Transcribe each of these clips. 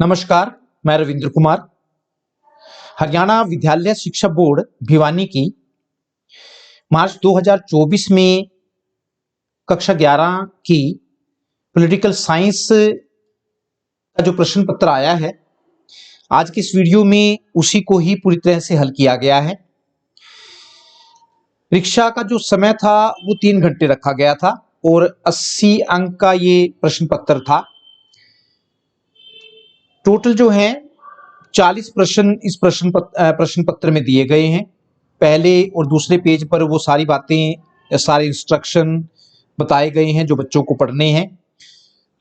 नमस्कार, मैं रविंद्र कुमार। हरियाणा विद्यालय शिक्षा बोर्ड भिवानी की मार्च 2024 में कक्षा 11 की पॉलिटिकल साइंस का जो प्रश्न पत्र आया है, आज के इस वीडियो में उसी को ही पूरी तरह से हल किया गया है। परीक्षा का जो समय था वो 3 घंटे रखा गया था और 80 अंक का ये प्रश्न पत्र था। टोटल जो है 40 प्रश्न इस प्रश्न पत्र में दिए गए हैं। पहले और दूसरे पेज पर वो सारी बातें, सारे इंस्ट्रक्शन बताए गए हैं जो बच्चों को पढ़ने हैं।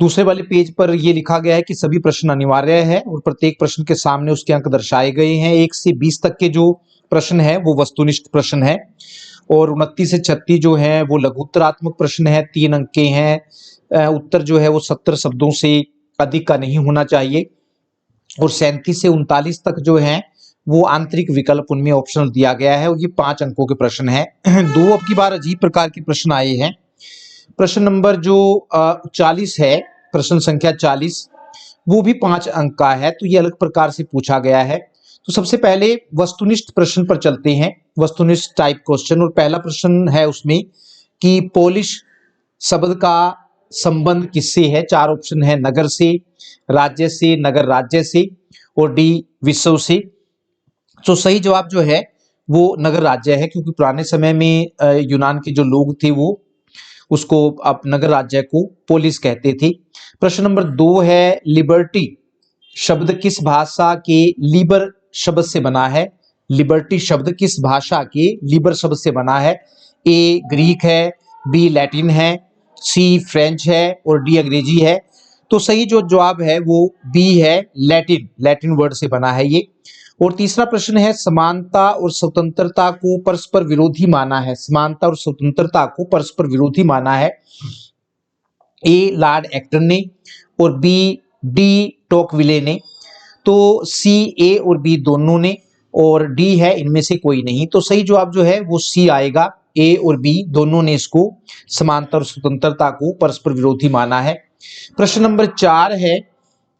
दूसरे वाले पेज पर ये लिखा गया है कि सभी प्रश्न अनिवार्य है और प्रत्येक प्रश्न के सामने उसके अंक दर्शाए गए हैं। 1 से 20 तक के जो प्रश्न है वो वस्तुनिष्ठ प्रश्न है और 29 से 36 जो है वो लघु उत्तरात्मक प्रश्न है। 3 अंक के हैं। उत्तर जो है वो 70 शब्दों से अधिक का नहीं होना चाहिए और 37 से 39 तक जो है वो आंतरिक विकल्प, उनमें ऑप्शनल दिया गया है और ये 5 अंकों के प्रश्न है। दो अब की बार अजीब प्रकार के प्रश्न आए हैं। प्रश्न नंबर जो 40 है, प्रश्न संख्या 40, वो भी 5 अंक का है, तो ये अलग प्रकार से पूछा गया है। तो सबसे पहले वस्तुनिष्ठ प्रश्न पर चलते हैं, वस्तुनिष्ठ टाइप क्वेश्चन। और पहला प्रश्न है उसमें कि पोलिश शब्द का संबंध किससे है। 4 ऑप्शन है, नगर से, राज्य से, नगर राज्य से और डी विश्व से। तो सही जवाब जो है वो नगर राज्य है, क्योंकि पुराने समय में यूनान के जो लोग थे वो उसको अब नगर राज्य को पोलिस कहते थे। प्रश्न नंबर 2 है, लिबर्टी शब्द किस भाषा के लिबर शब्द से बना है। लिबर्टी शब्द किस भाषा के लिबर शब्द से बना है। ए ग्रीक है, बी लैटिन है, सी फ्रेंच है और डी अंग्रेजी है। तो सही जो जवाब है वो बी है, लैटिन वर्ड से बना है ये। और तीसरा प्रश्न है, समानता और स्वतंत्रता को परस्पर विरोधी माना है। समानता और स्वतंत्रता को परस्पर विरोधी माना है। ए लॉर्ड एक्टन ने और बी डी टोकविले ने। तो सी, ए और बी दोनों ने और डी है इनमें से कोई नहीं। तो सही जवाब जो है वो सी आएगा, ए और बी दोनों ने इसको समानता और स्वतंत्रता को परस्पर विरोधी माना है। प्रश्न नंबर 4 है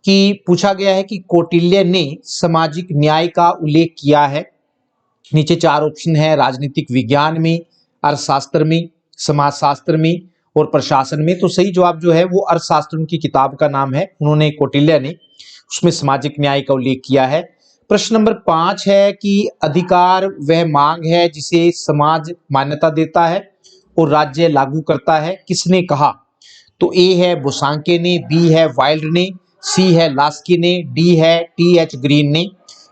कि पूछा गया है कि कौटिल्य ने सामाजिक न्याय का उल्लेख किया है। नीचे 4 ऑप्शन है, राजनीतिक विज्ञान में, अर्थशास्त्र में, समाजशास्त्र में और प्रशासन में। तो सही जवाब जो है वो अर्थशास्त्र उनकी किताब का नाम है, उन्होंने कौटिल्य ने उसमें सामाजिक न्याय का उल्लेख किया है। प्रश्न नंबर 5 है कि अधिकार वह मांग है जिसे समाज मान्यता देता है और राज्य लागू करता है, किसने कहा। तो ए है बोसांके ने, बी है वाइल्ड ने, सी है लास्की ने, डी है टी.एच. ग्रीन ने।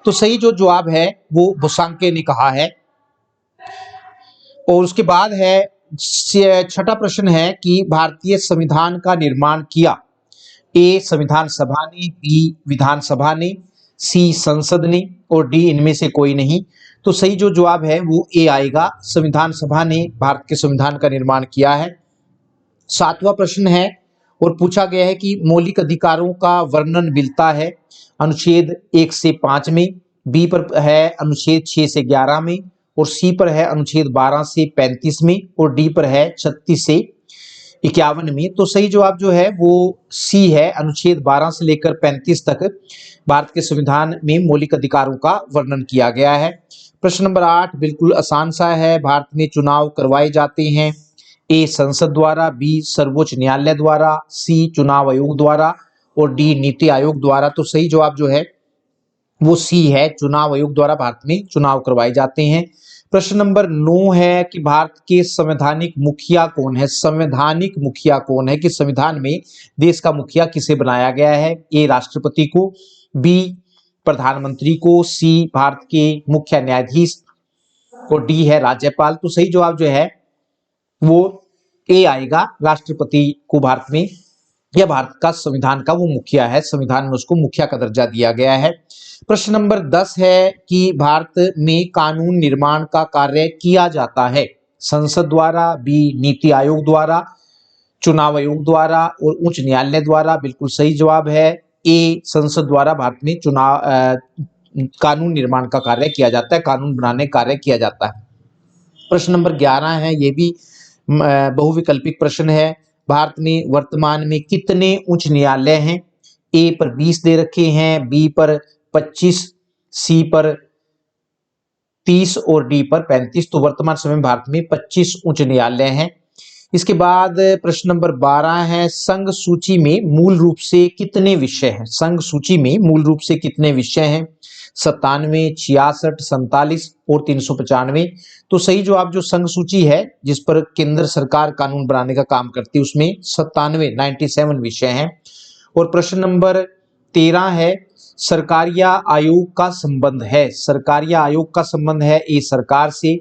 तो सही जो जवाब है वो बोसांके ने कहा है। और उसके बाद है छठा प्रश्न है कि भारतीय संविधान का निर्माण किया। ए संविधान सभा ने, बी विधानसभा ने, सी संसद ने और डी इनमें से कोई नहीं। तो सही जो जवाब है वो ए आएगा, संविधान सभा ने भारत के संविधान का निर्माण किया है। 7वां प्रश्न है और पूछा गया है कि मौलिक अधिकारों का वर्णन मिलता है अनुच्छेद 1 से 5 में, बी पर है अनुच्छेद 6 से 11 में और सी पर है अनुच्छेद 12 से 35 में और डी पर है 36 से 51 में। तो सही जवाब जो है वो सी है, अनुच्छेद 12 से लेकर 35 तक भारत के संविधान में मौलिक अधिकारों का वर्णन किया गया है। प्रश्न नंबर 8 बिल्कुल आसान सा है, भारत में चुनाव करवाए जाते हैं। ए संसद द्वारा, बी सर्वोच्च न्यायालय द्वारा, सी चुनाव आयोग द्वारा और डी नीति आयोग द्वारा। तो सही जवाब जो है वो सी है, चुनाव आयोग द्वारा भारत में चुनाव करवाए जाते हैं। प्रश्न नंबर 9 है कि भारत के संवैधानिक मुखिया कौन है। संवैधानिक मुखिया कौन है, कि संविधान में देश का मुखिया किसे बनाया गया है। ए राष्ट्रपति को, बी प्रधानमंत्री को, सी भारत के मुख्य न्यायाधीश और डी है राज्यपाल। तो सही जवाब जो है वो ए आएगा, राष्ट्रपति को भारत में या भारत का संविधान का वो मुखिया है, संविधान में उसको मुखिया का दर्जा दिया गया है। प्रश्न नंबर 10 है कि भारत में कानून निर्माण का कार्य किया जाता है। संसद द्वारा, बी नीति आयोग द्वारा, चुनाव आयोग द्वारा और उच्च न्यायालय द्वारा। बिल्कुल सही जवाब है ए, संसद द्वारा भारत में कानून निर्माण का कार्य किया जाता है, कानून बनाने का कार्य किया जाता है। प्रश्न नंबर 11 है, ये भी बहुविकल्पिक प्रश्न है। भारत में वर्तमान में कितने उच्च न्यायालय हैं। ए पर 20 दे रखे हैं, बी पर 25, सी पर 30 और डी पर 35। तो वर्तमान समय में भारत में 25 उच्च न्यायालय हैं। इसके बाद प्रश्न नंबर 12 है, संघ सूची में मूल रूप से कितने विषय हैं? संघ सूची में मूल रूप से कितने विषय हैं? 97, 66, 47 और 395। तो सही जवाब जो संघ सूची है जिस पर केंद्र सरकार कानून बनाने का काम करती है उसमें 97 विषय हैं। और प्रश्न नंबर 13 है, सरकारिया आयोग का संबंध है। सरकारिया आयोग का संबंध है ए सरकार से,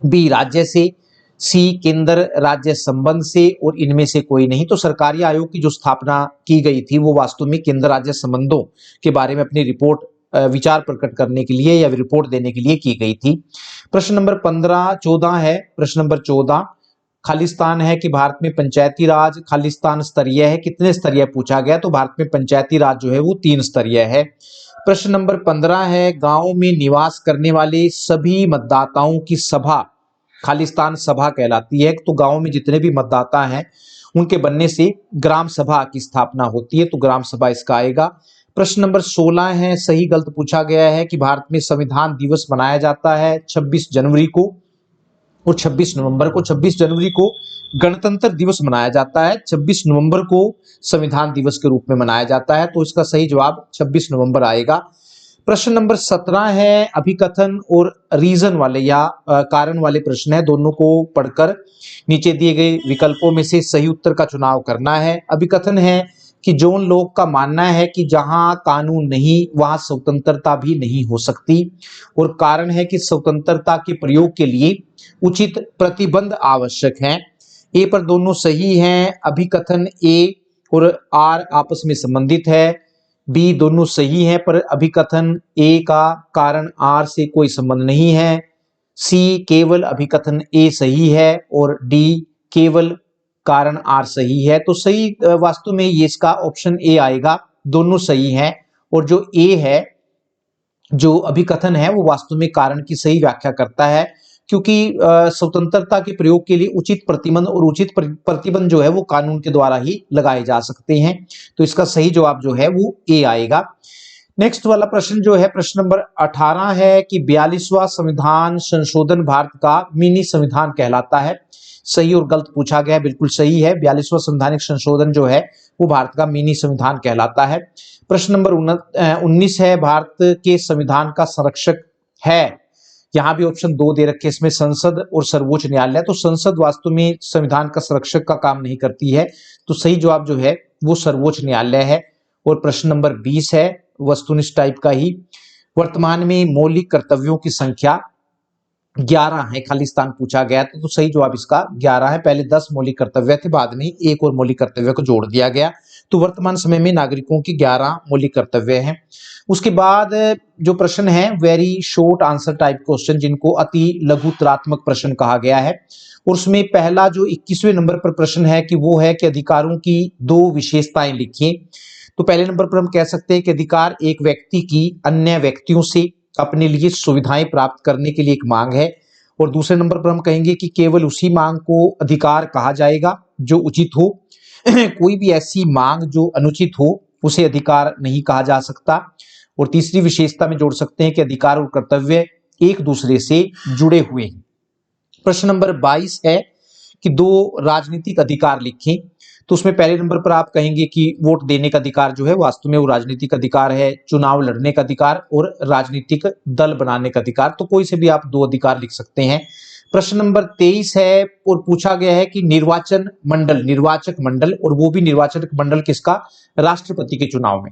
बी राज्य से, सी केंद्र राज्य संबंध से और इनमें से कोई नहीं। तो सरकारी आयोग की जो स्थापना की गई थी वो वास्तव में केंद्र राज्य संबंधों के बारे में अपनी रिपोर्ट विचार प्रकट करने के लिए या रिपोर्ट देने के लिए की गई थी। प्रश्न नंबर 14 है। प्रश्न नंबर 14 खालिस्तान है कि भारत में पंचायती राज खालिस्तान स्तरीय है, कितने स्तरीय पूछा गया? तो भारत में पंचायती राज जो है वो 3 स्तरीय है। प्रश्न नंबर 15 है, गांव में निवास करने वाले सभी मतदाताओं की सभा खालिस्तान सभा कहलाती है। तो गांव में जितने भी मतदाता हैं उनके बनने से ग्राम सभा की स्थापना होती है, तो ग्राम सभा इसका आएगा। प्रश्न नंबर 16 है, सही गलत पूछा गया है कि भारत में संविधान दिवस मनाया जाता है 26 जनवरी को और 26 नवंबर को। 26 जनवरी को गणतंत्र दिवस मनाया जाता है, 26 नवंबर को संविधान दिवस के रूप में मनाया जाता है, तो इसका सही जवाब 26 नवंबर आएगा। प्रश्न नंबर 17 है, अभिकथन और रीजन वाले या कारण वाले प्रश्न है, दोनों को पढ़कर नीचे दिए गए विकल्पों में से सही उत्तर का चुनाव करना है। अभिकथन है कि जोन लोग का मानना है कि जहां कानून नहीं वहां स्वतंत्रता भी नहीं हो सकती, और कारण है कि स्वतंत्रता के प्रयोग के लिए उचित प्रतिबंध आवश्यक है। ए पर दोनों सही हैं, अभिकथन ए और आर आपस में संबंधित है। बी दोनों सही हैं पर अभिकथन ए का कारण आर से कोई संबंध नहीं है। सी केवल अभिकथन ए सही है और डी केवल कारण आर सही है। तो सही वास्तव में ये इसका ऑप्शन ए आएगा, दोनों सही हैं। और जो ए है, जो अभिकथन है, वो वास्तव में कारण की सही व्याख्या करता है, क्योंकि स्वतंत्रता के प्रयोग के लिए उचित प्रतिबंध और उचित प्रतिबंध जो है वो कानून के द्वारा ही लगाए जा सकते हैं। तो इसका सही जवाब जो है वो ए आएगा। नेक्स्ट वाला प्रश्न जो है प्रश्न नंबर 18 है कि 42वां संविधान संशोधन भारत का मिनी संविधान कहलाता है। सही और गलत पूछा गया है, बिल्कुल सही है। 42वां संवैधानिक संशोधन जो है वो भारत का मिनी संविधान कहलाता है। प्रश्न नंबर 19 है, भारत के संविधान का संरक्षक है। यहां भी ऑप्शन 2 दे रखे, इसमें संसद और सर्वोच्च न्यायालय। तो संसद वास्तव में संविधान का संरक्षक का काम नहीं करती है, तो सही जवाब जो है वो सर्वोच्च न्यायालय है। और प्रश्न नंबर 20 है वस्तुनिष्ठ टाइप का ही, वर्तमान में मौलिक कर्तव्यों की संख्या 11 है, खालिस्तान पूछा गया तो सही जवाब इसका 11 है। पहले 10 मौलिक कर्तव्य थे, बाद में एक और मौलिक कर्तव्य को जोड़ दिया गया, तो वर्तमान समय में नागरिकों की 11 मौलिक कर्तव्य हैं। उसके बाद जो प्रश्न है very short answer type question, जिनको अति लघुतरात्मक प्रश्न कहा गया है, और उसमें पहला जो 21वें नंबर पर प्रश्न है कि वो है कि अधिकारों की 2 विशेषताएं लिखिए। तो पहले नंबर पर हम कह सकते हैं कि अधिकार एक व्यक्ति की अन्य व्यक्तियों से अपने लिए सुविधाएं प्राप्त करने के लिए एक मांग है, और दूसरे नंबर पर हम कहेंगे कि केवल उसी मांग को अधिकार कहा जाएगा जो उचित हो, कोई भी ऐसी मांग जो अनुचित हो उसे अधिकार नहीं कहा जा सकता। और तीसरी विशेषता में जोड़ सकते हैं कि अधिकार और कर्तव्य एक दूसरे से जुड़े हुए हैं। प्रश्न नंबर 22 है कि 2 राजनीतिक अधिकार लिखें। तो उसमें पहले नंबर पर आप कहेंगे कि वोट देने का अधिकार जो है वास्तव में वो राजनीतिक अधिकार है, चुनाव लड़ने का अधिकार और राजनीतिक दल बनाने का अधिकार। तो कोई से भी आप 2 अधिकार लिख सकते हैं। प्रश्न नंबर 23 है और पूछा गया है कि निर्वाचक मंडल, और वो भी निर्वाचक मंडल किसका? राष्ट्रपति के चुनाव में।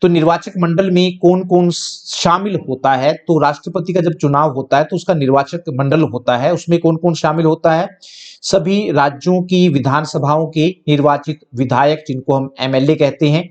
तो निर्वाचक मंडल में कौन कौन शामिल होता है? तो राष्ट्रपति का जब चुनाव होता है तो उसका निर्वाचक मंडल होता है, उसमें कौन कौन शामिल होता है? सभी राज्यों की विधानसभाओं के निर्वाचित विधायक, जिनको हम एमएलए कहते हैं,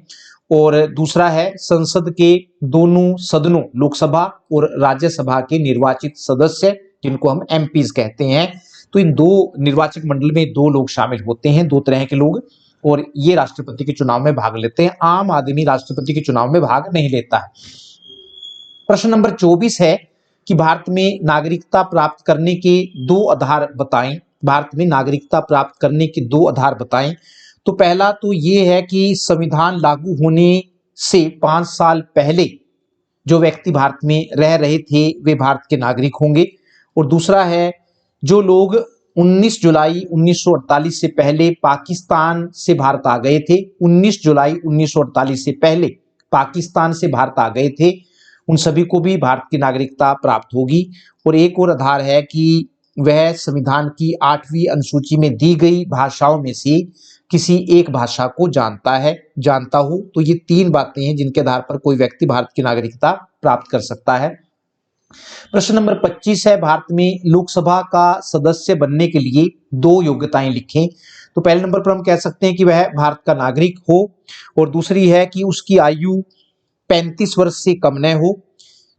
और दूसरा है संसद के दोनों सदनों लोकसभा और राज्यसभा के निर्वाचित सदस्य, जिनको हम एमपीज कहते हैं। तो इन 2 निर्वाचक मंडल में 2 लोग शामिल होते हैं, 2 तरह के लोग, और ये राष्ट्रपति के चुनाव में भाग लेते हैं। आम आदमी राष्ट्रपति के चुनाव में भाग नहीं लेता है। प्रश्न नंबर 24 है कि भारत में नागरिकता प्राप्त करने के 2 आधार बताएं। भारत में नागरिकता प्राप्त करने के 2 आधार बताएं। तो पहला तो ये है कि संविधान लागू होने से 5 साल पहले जो व्यक्ति भारत में रह रहे थे वे भारत के नागरिक होंगे। और दूसरा है जो लोग 19 जुलाई 1948 से पहले पाकिस्तान से भारत आ गए थे, 19 जुलाई 1948 से पहले पाकिस्तान से भारत आ गए थे, उन सभी को भी भारत की नागरिकता प्राप्त होगी। और एक और आधार है कि वह संविधान की 8वीं अनुसूची में दी गई भाषाओं में से किसी एक भाषा को जानता हो। तो ये 3 बातें हैं जिनके आधार पर कोई व्यक्ति भारत की नागरिकता प्राप्त कर सकता है। प्रश्न नंबर 25 है, भारत में लोकसभा का सदस्य बनने के लिए 2 योग्यताएं लिखें। तो पहले नंबर पर हम कह सकते हैं कि वह भारत का नागरिक हो, और दूसरी है कि उसकी आयु 35 वर्ष से कम न हो।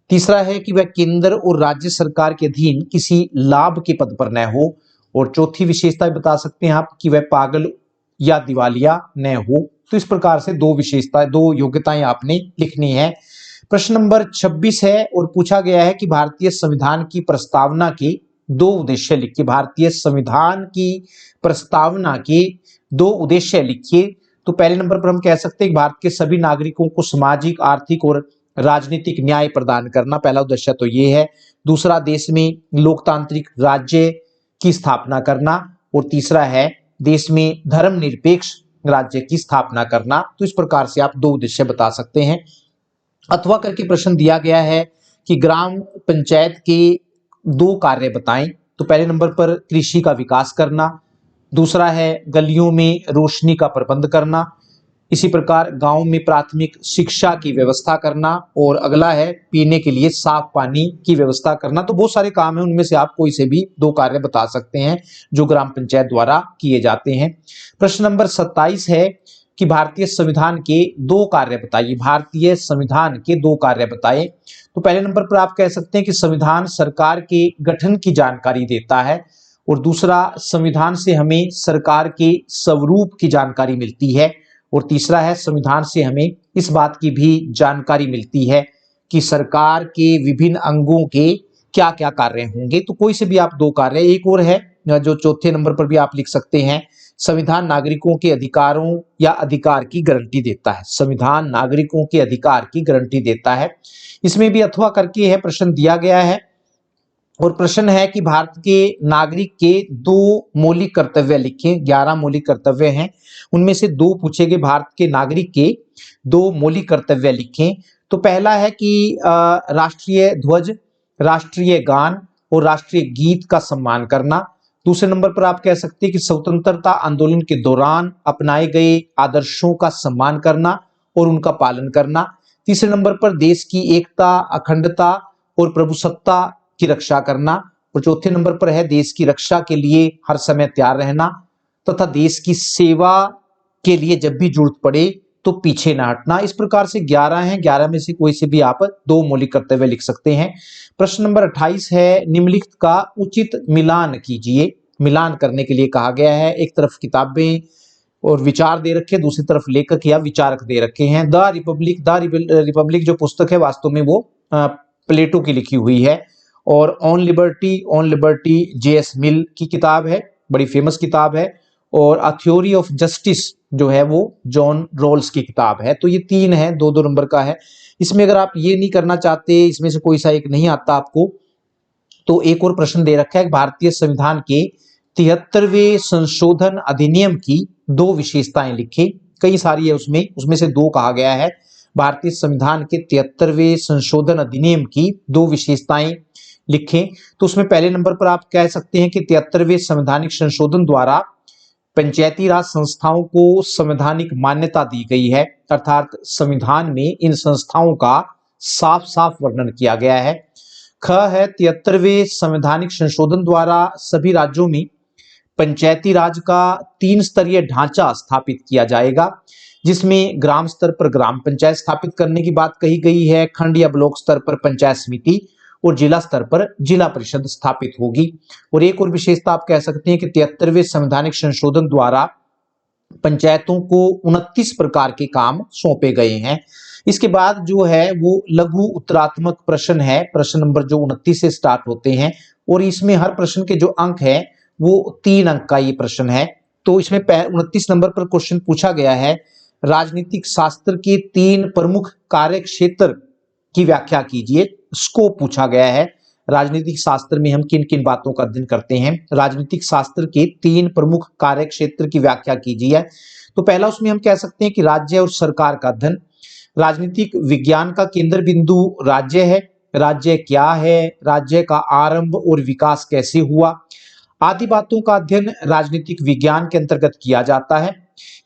तीसरा है कि वह केंद्र और राज्य सरकार के अधीन किसी लाभ के पद पर न हो। और चौथी विशेषता बता सकते हैं आप कि वह पागल या दिवालिया न हो। तो इस प्रकार से 2 योग्यताएं आपने लिखनी है। प्रश्न नंबर 26 है और पूछा गया है कि भारतीय संविधान की प्रस्तावना के 2 उद्देश्य लिखिए। भारतीय संविधान की प्रस्तावना के 2 उद्देश्य लिखिए। तो पहले नंबर पर हम कह सकते हैं कि भारत के सभी नागरिकों को सामाजिक, आर्थिक और राजनीतिक न्याय प्रदान करना, पहला उद्देश्य तो ये है। दूसरा, देश में लोकतांत्रिक राज्य की स्थापना करना। और तीसरा है देश में धर्मनिरपेक्ष राज्य की स्थापना करना। तो इस प्रकार से आप 2 उद्देश्य बता सकते हैं। अथवा करके प्रश्न दिया गया है कि ग्राम पंचायत के 2 कार्य बताएं। तो पहले नंबर पर कृषि का विकास करना, दूसरा है गलियों में रोशनी का प्रबंध करना, इसी प्रकार गांव में प्राथमिक शिक्षा की व्यवस्था करना, और अगला है पीने के लिए साफ पानी की व्यवस्था करना। तो बहुत सारे काम हैं, उनमें से आप कोई से भी 2 कार्य बता सकते हैं जो ग्राम पंचायत द्वारा किए जाते हैं। प्रश्न नंबर 27 है कि भारतीय संविधान के 2 कार्य बताइए। भारतीय संविधान के 2 कार्य बताएं। तो पहले नंबर पर आप कह सकते हैं कि संविधान सरकार के गठन की जानकारी देता है, और दूसरा, संविधान से हमें सरकार के स्वरूप की जानकारी मिलती है, और तीसरा है संविधान से हमें इस बात की भी जानकारी मिलती है कि सरकार के विभिन्न अंगों के क्या क्या कार्य होंगे। तो कोई से भी आप 2 कार्य, एक और है जो चौथे नंबर पर भी आप लिख सकते हैं, संविधान नागरिकों के अधिकारों या अधिकार की गारंटी देता है। संविधान नागरिकों के अधिकार की गारंटी देता है। इसमें भी अथवा करके है प्रश्न दिया गया है, और प्रश्न है कि भारत के नागरिक के 2 मौलिक कर्तव्य लिखें। 11 मौलिक कर्तव्य हैं, उनमें से 2 पूछे गए। भारत के नागरिक के 2 मौलिक कर्तव्य लिखें। तो पहला है कि राष्ट्रीय ध्वज, राष्ट्रीय गान और राष्ट्रीय गीत का सम्मान करना। दूसरे नंबर पर आप कह सकते हैं कि स्वतंत्रता आंदोलन के दौरान अपनाए गए आदर्शों का सम्मान करना और उनका पालन करना। तीसरे नंबर पर देश की एकता, अखंडता और प्रभुसत्ता की रक्षा करना। और चौथे नंबर पर है देश की रक्षा के लिए हर समय तैयार रहना, तथा देश की सेवा के लिए जब भी जरूरत पड़े तो पीछे ना हटना। इस प्रकार से 11 हैं, 11 में से कोई से भी आप 2 मौलिक कर्तव्य लिख सकते हैं। प्रश्न नंबर 28 है, निम्नलिखित का उचित मिलान कीजिए। मिलान करने के लिए कहा गया है। एक तरफ किताबें और विचार दे रखे, दूसरी तरफ लेखक या विचारक दे रखे हैं। द रिपब्लिक जो पुस्तक है वास्तव में वो प्लेटो की लिखी हुई है, और ऑन लिबर्टी J.S. मिल की किताब है, बड़ी फेमस किताब है। और अ थ्योरी ऑफ जस्टिस जो है वो जॉन रॉल्स की किताब है। तो ये 3 है, 2-2 नंबर का है। इसमें अगर आप ये नहीं करना चाहते, इसमें से कोई सा एक नहीं आता आपको, तो एक और प्रश्न दे रखा है, भारतीय संविधान के 73वें संशोधन अधिनियम की 2 विशेषताएं लिखें। कई सारी है उसमें से 2 कहा गया है। भारतीय संविधान के 73वें संशोधन अधिनियम की 2 विशेषताएं लिखें। तो उसमें पहले नंबर पर आप कह सकते हैं कि 73वें संवैधानिक संशोधन द्वारा पंचायती राज संस्थाओं को संवैधानिक मान्यता दी गई है, अर्थात संविधान में इन संस्थाओं का साफ साफ वर्णन किया गया है। ख है, 73वें संवैधानिक संशोधन द्वारा सभी राज्यों में पंचायती राज का 3 स्तरीय ढांचा स्थापित किया जाएगा, जिसमें ग्राम स्तर पर ग्राम पंचायत स्थापित करने की बात कही गई है, खंड या ब्लॉक स्तर पर पंचायत समिति और जिला स्तर पर जिला परिषद स्थापित होगी। और एक और विशेषता आप कह सकते हैं कि 73वें संवैधानिक संशोधन द्वारा पंचायतों को 29 प्रकार के काम सौंपे गए हैं। इसके बाद जो है वो लघु उत्तरात्मक प्रश्न है, प्रश्न नंबर जो 29 से स्टार्ट होते हैं, और इसमें हर प्रश्न के जो अंक है वो 3 अंक का ये प्रश्न है। तो इसमें 29 नंबर पर क्वेश्चन पूछा गया है, राजनीतिक शास्त्र के 3 प्रमुख कार्य क्षेत्र की व्याख्या कीजिए। स्कोप पूछा गया है, राजनीतिक शास्त्र में हम किन किन बातों का अध्ययन करते हैं। राजनीतिक शास्त्र के 3 प्रमुख कार्य क्षेत्र की व्याख्या कीजिए। तो पहला उसमें हम कह सकते हैं कि राज्य और सरकार का अध्ययन। राजनीतिक विज्ञान का केंद्र बिंदु राज्य है। राज्य क्या है, राज्य का आरंभ और विकास कैसे हुआ, आदि बातों का अध्ययन राजनीतिक विज्ञान के अंतर्गत किया जाता है।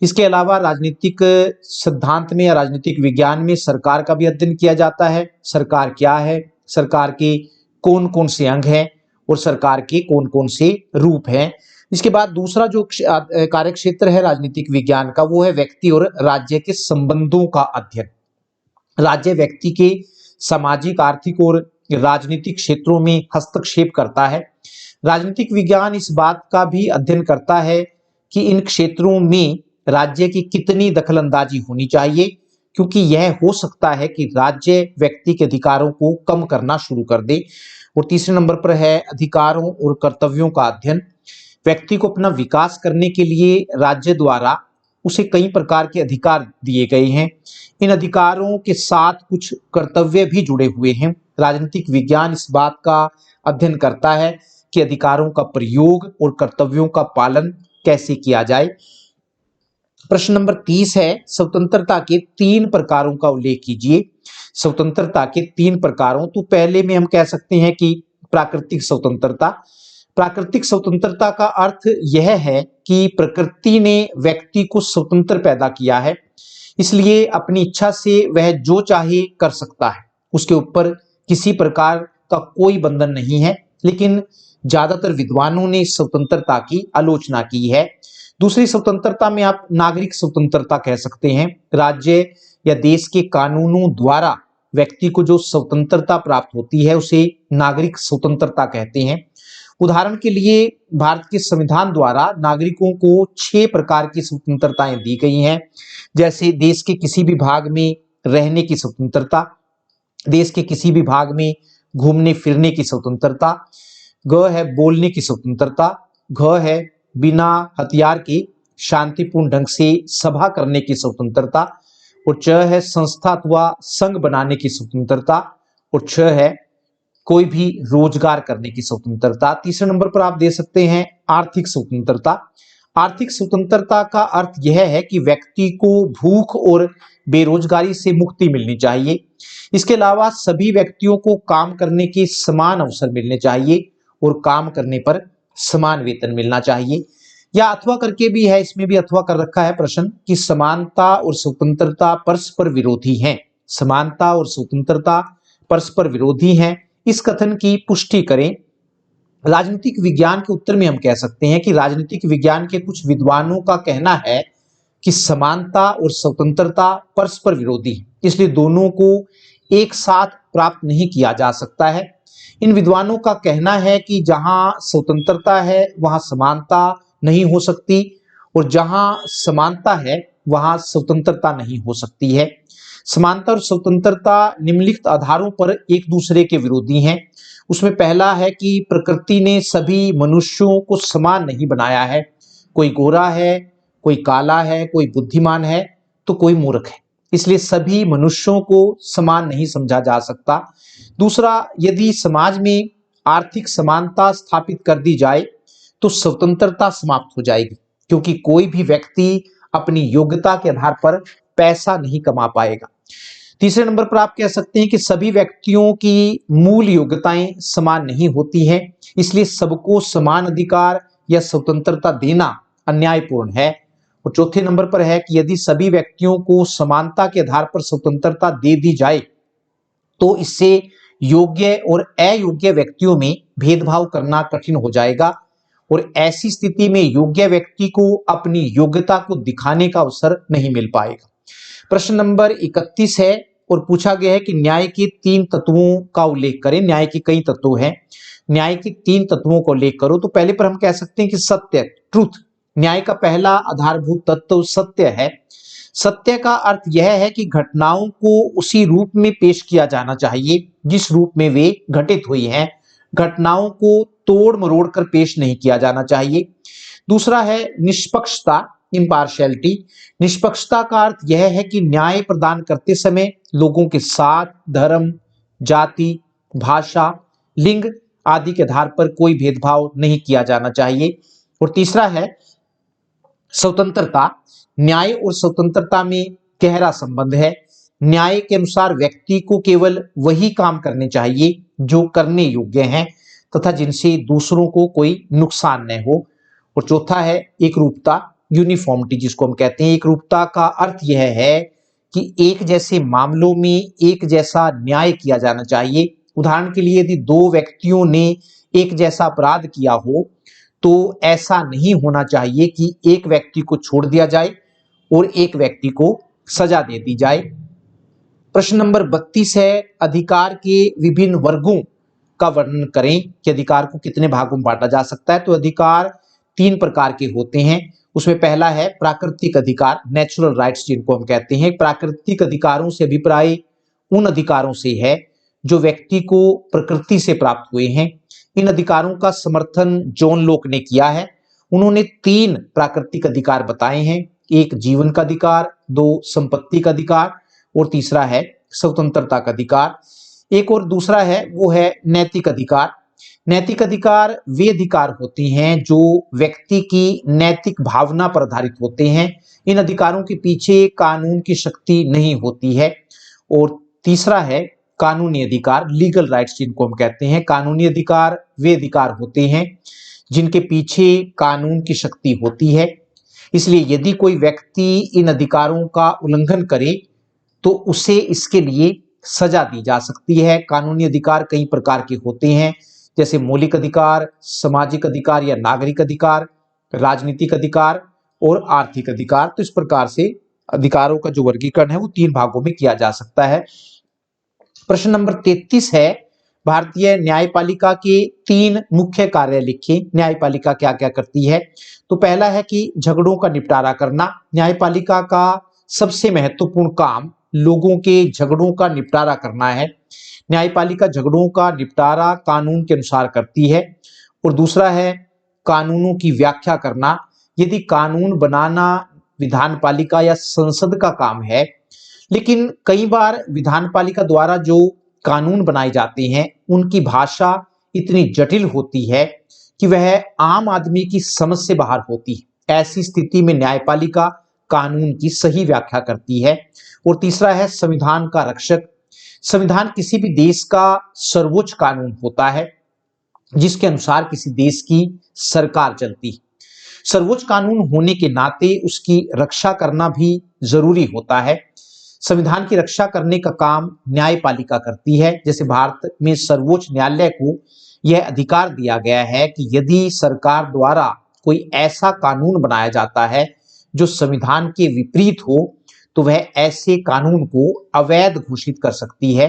इसके अलावा राजनीतिक सिद्धांत में या राजनीतिक विज्ञान में सरकार का भी अध्ययन किया जाता है। सरकार क्या है, सरकार के कौन कौन से अंग हैं और सरकार के कौन कौन से रूप हैं। इसके बाद दूसरा जो कार्य क्षेत्र है राजनीतिक विज्ञान का, वो है व्यक्ति और राज्य के संबंधों का अध्ययन। राज्य व्यक्ति के सामाजिक, आर्थिक और राजनीतिक क्षेत्रों में हस्तक्षेप करता है। राजनीतिक विज्ञान इस बात का भी अध्ययन करता है कि इन क्षेत्रों में राज्य की कितनी दखलंदाजी होनी चाहिए, क्योंकि यह हो सकता है कि राज्य व्यक्ति के अधिकारों को कम करना शुरू कर दे। और तीसरे नंबर पर है अधिकारों और कर्तव्यों का अध्ययन। व्यक्ति को अपना विकास करने के लिए राज्य द्वारा उसे कई प्रकार के अधिकार दिए गए हैं। इन अधिकारों के साथ कुछ कर्तव्य भी जुड़े हुए हैं। राजनीतिक विज्ञान इस बात का अध्ययन करता है कि अधिकारों का प्रयोग और कर्तव्यों का पालन कैसे किया जाए। प्रश्न नंबर 30 है, स्वतंत्रता के 3 प्रकारों का उल्लेख कीजिए। स्वतंत्रता के 3 प्रकारों, तो पहले में हम कह सकते हैं कि प्राकृतिक स्वतंत्रता। प्राकृतिक स्वतंत्रता का अर्थ यह है कि प्रकृति ने व्यक्ति को स्वतंत्र पैदा किया है, इसलिए अपनी इच्छा से वह जो चाहे कर सकता है, उसके ऊपर किसी प्रकार का कोई बंधन नहीं है। लेकिन ज्यादातर विद्वानों ने स्वतंत्रता की आलोचना की है। दूसरी स्वतंत्रता में आप नागरिक स्वतंत्रता कह सकते हैं। राज्य या देश के कानूनों द्वारा व्यक्ति को जो स्वतंत्रता प्राप्त होती है उसे नागरिक स्वतंत्रता कहते हैं। उदाहरण के लिए भारत के संविधान द्वारा नागरिकों को 6 प्रकार की स्वतंत्रताएं दी गई हैं, जैसे देश के किसी भी भाग में रहने की स्वतंत्रता, देश के किसी भी भाग में घूमने फिरने की स्वतंत्रता, ग है बोलने की स्वतंत्रता, घ है बिना हथियार के शांतिपूर्ण ढंग से सभा करने की स्वतंत्रता, और च है संस्था अथवा संघ बनाने की स्वतंत्रता, और छ है कोई भी रोजगार करने की स्वतंत्रता। तीसरे नंबर पर आप दे सकते हैं आर्थिक स्वतंत्रता। आर्थिक स्वतंत्रता का अर्थ यह है कि व्यक्ति को भूख और बेरोजगारी से मुक्ति मिलनी चाहिए। इसके अलावा सभी व्यक्तियों को काम करने के समान अवसर मिलने चाहिए और काम करने पर समान वेतन मिलना चाहिए। या अथवा करके भी है, इसमें भी अथवा कर रखा है प्रश्न कि समानता और स्वतंत्रता परस्पर विरोधी हैं। समानता और स्वतंत्रता परस्पर विरोधी हैं, इस कथन की पुष्टि करें। राजनीतिक विज्ञान के उत्तर में हम कह सकते हैं कि राजनीतिक विज्ञान के कुछ विद्वानों का कहना है कि समानता और स्वतंत्रता परस्पर विरोधी हैं, इसलिए दोनों को एक साथ प्राप्त नहीं किया जा सकता है। इन विद्वानों का कहना है कि जहां स्वतंत्रता है वहां समानता नहीं हो सकती, और जहां समानता है वहां स्वतंत्रता नहीं हो सकती है। समानता और स्वतंत्रता निम्नलिखित आधारों पर एक दूसरे के विरोधी हैं। उसमें पहला है कि प्रकृति ने सभी मनुष्यों को समान नहीं बनाया है। कोई गोरा है, कोई काला है, कोई बुद्धिमान है तो कोई मूर्ख है, इसलिए सभी मनुष्यों को समान नहीं समझा जा सकता। दूसरा, यदि समाज में आर्थिक समानता स्थापित कर दी जाए तो स्वतंत्रता समाप्त हो जाएगी, क्योंकि कोई भी व्यक्ति अपनी योग्यता के आधार पर पैसा नहीं कमा पाएगा। तीसरे नंबर पर आप कह सकते हैं कि सभी व्यक्तियों की मूल योग्यताएं समान नहीं होती हैं, इसलिए सबको समान अधिकार या स्वतंत्रता देना अन्यायपूर्ण है। और चौथे नंबर पर है कि यदि सभी व्यक्तियों को समानता के आधार पर स्वतंत्रता दे दी जाए तो इससे योग्य और अयोग्य व्यक्तियों में भेदभाव करना कठिन हो जाएगा, और ऐसी स्थिति में योग्य व्यक्ति को अपनी योग्यता को दिखाने का अवसर नहीं मिल पाएगा। प्रश्न नंबर 31 है और पूछा गया है कि न्याय के 3 तत्वों का उल्लेख करें। न्याय के कई तत्व हैं, न्याय के 3 तत्वों का उल्लेख करो। तो पहले पर हम कह सकते हैं कि सत्य, ट्रूथ। न्याय का पहला आधारभूत तत्व सत्य है। सत्य का अर्थ यह है कि घटनाओं को उसी रूप में पेश किया जाना चाहिए जिस रूप में वे घटित हुई हैं। घटनाओं को तोड़ मरोड़ कर पेश नहीं किया जाना चाहिए। दूसरा है निष्पक्षता, इम्पार्शियलिटी। निष्पक्षता का अर्थ यह है कि न्याय प्रदान करते समय लोगों के साथ धर्म, जाति, भाषा, लिंग आदि के आधार पर कोई भेदभाव नहीं किया जाना चाहिए। और तीसरा है स्वतंत्रता। न्याय और स्वतंत्रता में गहरा संबंध है। न्याय के अनुसार व्यक्ति को केवल वही काम करने चाहिए जो करने योग्य हैं तथा जिनसे दूसरों को कोई नुकसान न हो। और चौथा है एकरूपता, यूनिफॉर्मिटी जिसको हम कहते हैं। एकरूपता का अर्थ यह है कि एक जैसे मामलों में एक जैसा न्याय किया जाना चाहिए। उदाहरण के लिए यदि दो व्यक्तियों ने एक जैसा अपराध किया हो तो ऐसा नहीं होना चाहिए कि एक व्यक्ति को छोड़ दिया जाए और एक व्यक्ति को सजा दे दी जाए। प्रश्न नंबर 32 है अधिकार के विभिन्न वर्गों का वर्णन करें कि अधिकार को कितने भागों में बांटा जा सकता है। तो अधिकार 3 प्रकार के होते हैं। उसमें पहला है प्राकृतिक अधिकार, नेचुरल राइट्स जिनको हम कहते हैं। प्राकृतिक अधिकारों से अभिप्राय उन अधिकारों से है जो व्यक्ति को प्रकृति से प्राप्त हुए हैं। इन अधिकारों का समर्थन जॉन लॉक ने किया है। उन्होंने 3 प्राकृतिक अधिकार बताए हैं, एक जीवन का अधिकार, 2 संपत्ति का अधिकार और तीसरा है स्वतंत्रता का अधिकार। एक और दूसरा है वो है नैतिक अधिकार। नैतिक अधिकार वे अधिकार होते हैं जो व्यक्ति की नैतिक भावना पर आधारित होते हैं। इन अधिकारों के पीछे कानून की शक्ति नहीं होती है। और तीसरा है कानूनी अधिकार, लीगल राइट्स जिनको हम कहते हैं। कानूनी अधिकार वे अधिकार होते हैं जिनके पीछे कानून की शक्ति होती है। इसलिए यदि कोई व्यक्ति इन अधिकारों का उल्लंघन करे तो उसे इसके लिए सजा दी जा सकती है। कानूनी अधिकार कई प्रकार के होते हैं जैसे मौलिक अधिकार, सामाजिक अधिकार या नागरिक अधिकार, राजनीतिक अधिकार और आर्थिक अधिकार। तो इस प्रकार से अधिकारों का जो वर्गीकरण है वो 3 भागों में किया जा सकता है। प्रश्न नंबर 33 है भारतीय न्यायपालिका के 3 मुख्य कार्य लिखे। न्यायपालिका क्या क्या करती है। तो पहला है कि झगड़ों का निपटारा करना। न्यायपालिका का सबसे महत्वपूर्ण काम लोगों के झगड़ों का निपटारा करना है। न्यायपालिका झगड़ों का निपटारा कानून के अनुसार करती है। और दूसरा है कानूनों की व्याख्या करना। यदि कानून बनाना विधानपालिका या संसद का काम है, लेकिन कई बार विधानपालिका द्वारा जो कानून बनाए जाते हैं उनकी भाषा इतनी जटिल होती है कि वह आम आदमी की समझ से बाहर होती है। ऐसी स्थिति में न्यायपालिका कानून की सही व्याख्या करती है। और तीसरा है संविधान का रक्षक। संविधान किसी भी देश का सर्वोच्च कानून होता है जिसके अनुसार किसी देश की सरकार चलती है। सर्वोच्च कानून होने के नाते उसकी रक्षा करना भी जरूरी होता है। संविधान की रक्षा करने का काम न्यायपालिका करती है। जैसे भारत में सर्वोच्च न्यायालय को यह अधिकार दिया गया है कि यदि सरकार द्वारा कोई ऐसा कानून बनाया जाता है जो संविधान के विपरीत हो तो वह ऐसे कानून को अवैध घोषित कर सकती है।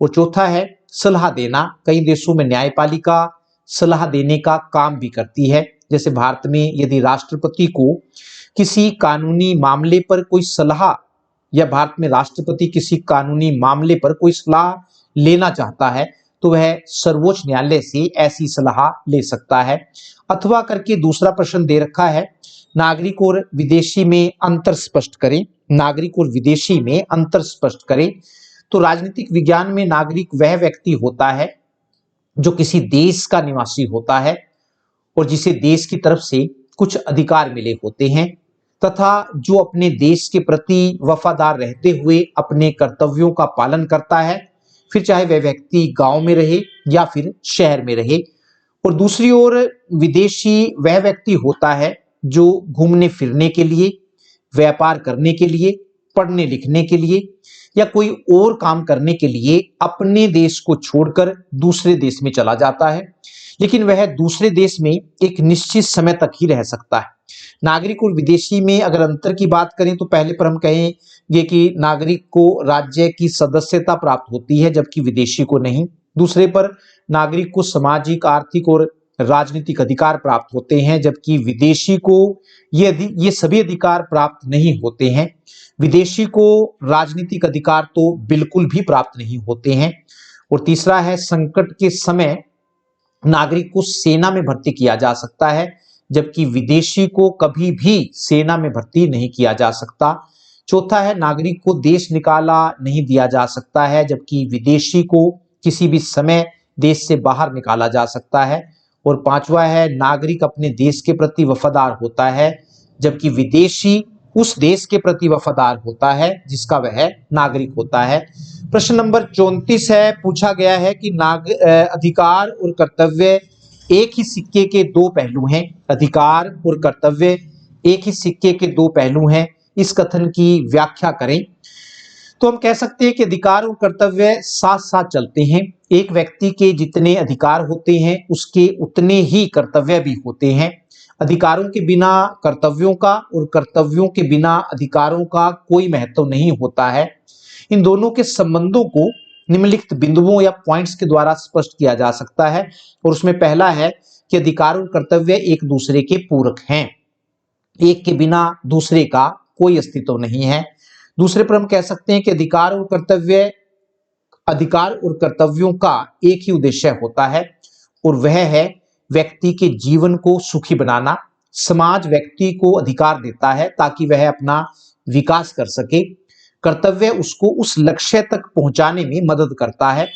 और चौथा है सलाह देना। कई देशों में न्यायपालिका सलाह देने का काम भी करती है। जैसे भारत में यदि राष्ट्रपति को किसी कानूनी मामले पर कोई सलाह या भारत में राष्ट्रपति किसी कानूनी मामले पर कोई सलाह लेना चाहता है तो वह सर्वोच्च न्यायालय से ऐसी सलाह ले सकता है। अथवा करके दूसरा प्रश्न दे रखा है नागरिक और विदेशी में अंतर स्पष्ट करें। नागरिक और विदेशी में अंतर स्पष्ट करें। तो राजनीतिक विज्ञान में नागरिक वह व्यक्ति होता है जो किसी देश का निवासी होता है और जिसे देश की तरफ से कुछ अधिकार मिले होते हैं तथा जो अपने देश के प्रति वफादार रहते हुए अपने कर्तव्यों का पालन करता है, फिर चाहे वह व्यक्ति गांव में रहे या फिर शहर में रहे। और दूसरी ओर विदेशी वह व्यक्ति होता है जो घूमने फिरने के लिए, व्यापार करने के लिए, पढ़ने लिखने के लिए या कोई और काम करने के लिए अपने देश को छोड़कर दूसरे देश में चला जाता है, लेकिन वह दूसरे देश में एक निश्चित समय तक ही रह सकता है। नागरिक और विदेशी में अगर अंतर की बात करें तो पहले पर हम कहेंगे कि नागरिक को राज्य की सदस्यता प्राप्त होती है जबकि विदेशी को नहीं। दूसरे पर नागरिक को सामाजिक, आर्थिक और राजनीतिक अधिकार प्राप्त होते हैं जबकि विदेशी को ये सभी अधिकार प्राप्त नहीं होते हैं। विदेशी को राजनीतिक अधिकार तो बिल्कुल भी प्राप्त नहीं होते हैं। और तीसरा है संकट के समय नागरिक को सेना में भर्ती किया जा सकता है जबकि विदेशी को कभी भी सेना में भर्ती नहीं किया जा सकता। चौथा है नागरिक को देश निकाला नहीं दिया जा सकता है, जबकि विदेशी को किसी भी समय देश से बाहर निकाला जा सकता है। और पांचवा है नागरिक अपने देश के प्रति वफादार होता है, जबकि विदेशी उस देश के प्रति वफादार होता है जिसका वह नागरिक होता है। प्रश्न नंबर 34 है, पूछा गया है कि अधिकार और कर्तव्य एक ही सिक्के के दो पहलू हैं। अधिकार और कर्तव्य एक ही सिक्के के दो पहलू हैं, इस कथन की व्याख्या करें। तो हम कह सकते हैं कि अधिकार और कर्तव्य साथ साथ चलते हैं। एक व्यक्ति के जितने अधिकार होते हैं उसके उतने ही कर्तव्य भी होते हैं। अधिकारों के बिना कर्तव्यों का और कर्तव्यों के बिना अधिकारों का कोई महत्व नहीं होता है। इन दोनों के संबंधों को निम्नलिखित बिंदुओं या पॉइंट्स के द्वारा स्पष्ट किया जा सकता है। और उसमें पहला है कि अधिकार और कर्तव्य एक दूसरे के पूरक हैं, एक के बिना दूसरे का कोई अस्तित्व नहीं है। दूसरे पर हम कह सकते हैं कि अधिकार और कर्तव्यों का एक ही उद्देश्य होता है और वह है व्यक्ति के जीवन को सुखी बनाना। समाज व्यक्ति को अधिकार देता है ताकि वह अपना विकास कर सके। कर्तव्य उसको उस लक्ष्य तक पहुंचाने में मदद करता है।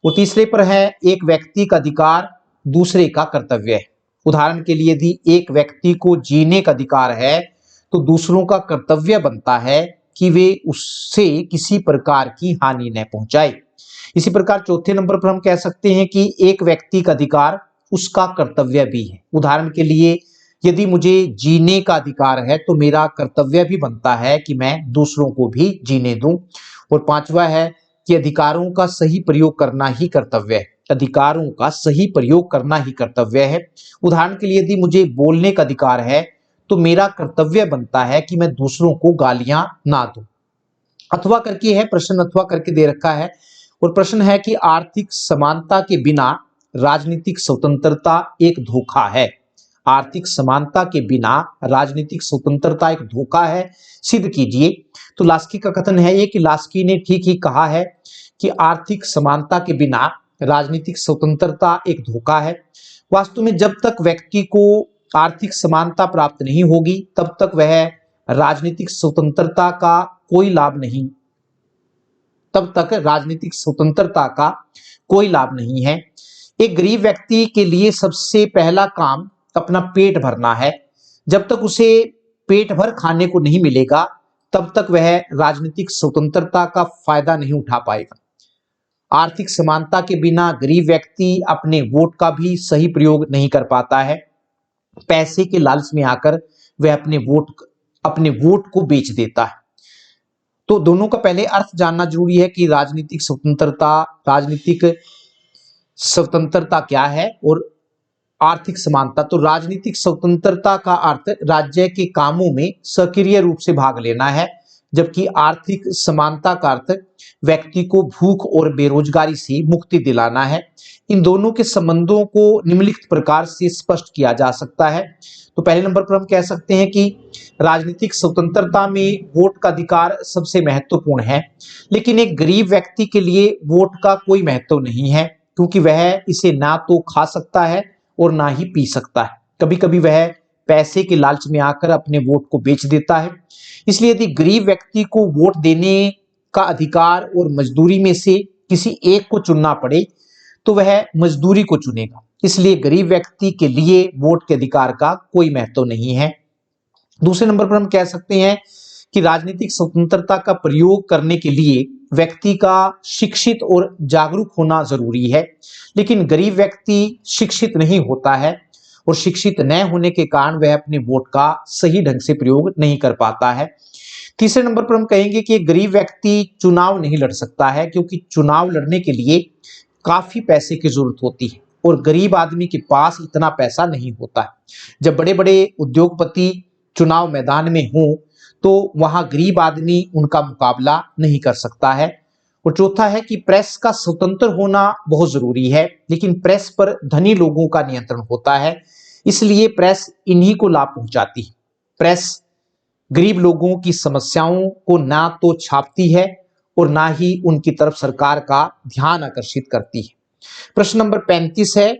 और तीसरे पर है एक व्यक्ति का अधिकार दूसरे का कर्तव्य है। उदाहरण के लिए यदि एक व्यक्ति को जीने का अधिकार है तो दूसरों का कर्तव्य बनता है कि वे उससे किसी प्रकार की हानि न पहुंचाए। इसी प्रकार चौथे नंबर पर हम कह सकते हैं कि एक व्यक्ति का अधिकार उसका कर्तव्य भी है। उदाहरण के लिए यदि मुझे जीने का अधिकार है तो मेरा कर्तव्य भी बनता है कि मैं दूसरों को भी जीने दूं। और पांचवा है कि अधिकारों का सही प्रयोग करना ही कर्तव्य है। अधिकारों का सही प्रयोग करना ही कर्तव्य है। उदाहरण के लिए यदि मुझे बोलने का अधिकार है तो मेरा कर्तव्य बनता है कि मैं दूसरों को गालियां ना दूं। अथवा करके है प्रश्न, अथवा करके दे रखा है और प्रश्न है कि आर्थिक समानता के बिना राजनीतिक स्वतंत्रता एक धोखा है। आर्थिक समानता के बिना राजनीतिक स्वतंत्रता एक धोखा है, सिद्ध कीजिए। तो लास्की का कथन है ये कि लास्की ने ठीक ही कहा है कि आर्थिक समानता के बिना राजनीतिक स्वतंत्रता एक धोखा है। वास्तव में जब तक व्यक्ति को आर्थिक समानता प्राप्त नहीं होगी तब तक वह राजनीतिक स्वतंत्रता का कोई लाभ नहीं है। एक गरीब व्यक्ति के लिए सबसे पहला काम अपना पेट भरना है। जब तक उसे पेट भर खाने को नहीं मिलेगा तब तक वह राजनीतिक स्वतंत्रता का फायदा नहीं उठा पाएगा। आर्थिक समानता के बिना गरीब व्यक्ति अपने वोट का भी सही प्रयोग नहीं कर पाता है। पैसे के लालच में आकर वह अपने वोट को बेच देता है। तो दोनों का पहले अर्थ जानना जरूरी है कि राजनीतिक स्वतंत्रता क्या है और आर्थिक समानता। तो राजनीतिक स्वतंत्रता का अर्थ राज्य के कामों में सक्रिय रूप से भाग लेना है, जबकि आर्थिक समानता का अर्थ व्यक्ति को भूख और बेरोजगारी से मुक्ति दिलाना है। इन दोनों के संबंधों को निम्नलिखित प्रकार से स्पष्ट किया जा सकता है। तो पहले नंबर पर हम कह सकते हैं कि राजनीतिक स्वतंत्रता में वोट का अधिकार सबसे महत्वपूर्ण है, लेकिन एक गरीब व्यक्ति के लिए वोट का कोई महत्व नहीं है, क्योंकि वह इसे ना तो खा सकता है और ना ही पी सकता है। कभी कभी वह पैसे के लालच में आकर अपने वोट को बेच देता है। इसलिए यदि गरीब व्यक्ति को वोट देने का अधिकार और मजदूरी में से किसी एक को चुनना पड़े तो वह मजदूरी को चुनेगा। इसलिए गरीब व्यक्ति के लिए वोट के अधिकार का कोई महत्व नहीं है। दूसरे नंबर पर हम कह सकते हैं कि राजनीतिक स्वतंत्रता का प्रयोग करने के लिए व्यक्ति का शिक्षित और जागरूक होना जरूरी है, लेकिन गरीब व्यक्ति शिक्षित नहीं होता है और शिक्षित न होने के कारण वह अपने वोट का सही ढंग से प्रयोग नहीं कर पाता है। तीसरे नंबर पर हम कहेंगे कि एक गरीब व्यक्ति चुनाव नहीं लड़ सकता है, क्योंकि चुनाव लड़ने के लिए काफी पैसे की जरूरत होती है और गरीब आदमी के पास इतना पैसा नहीं होता है। जब बड़े बड़े उद्योगपति चुनाव मैदान में हों तो वहां गरीब आदमी उनका मुकाबला नहीं कर सकता है। और चौथा है कि प्रेस का स्वतंत्र होना बहुत जरूरी है, लेकिन प्रेस पर धनी लोगों का नियंत्रण होता है, इसलिए प्रेस इन्हीं को लाभ पहुंचाती है। प्रेस गरीब लोगों की समस्याओं को ना तो छापती है और ना ही उनकी तरफ सरकार का ध्यान आकर्षित करती है। प्रश्न नंबर 35 है,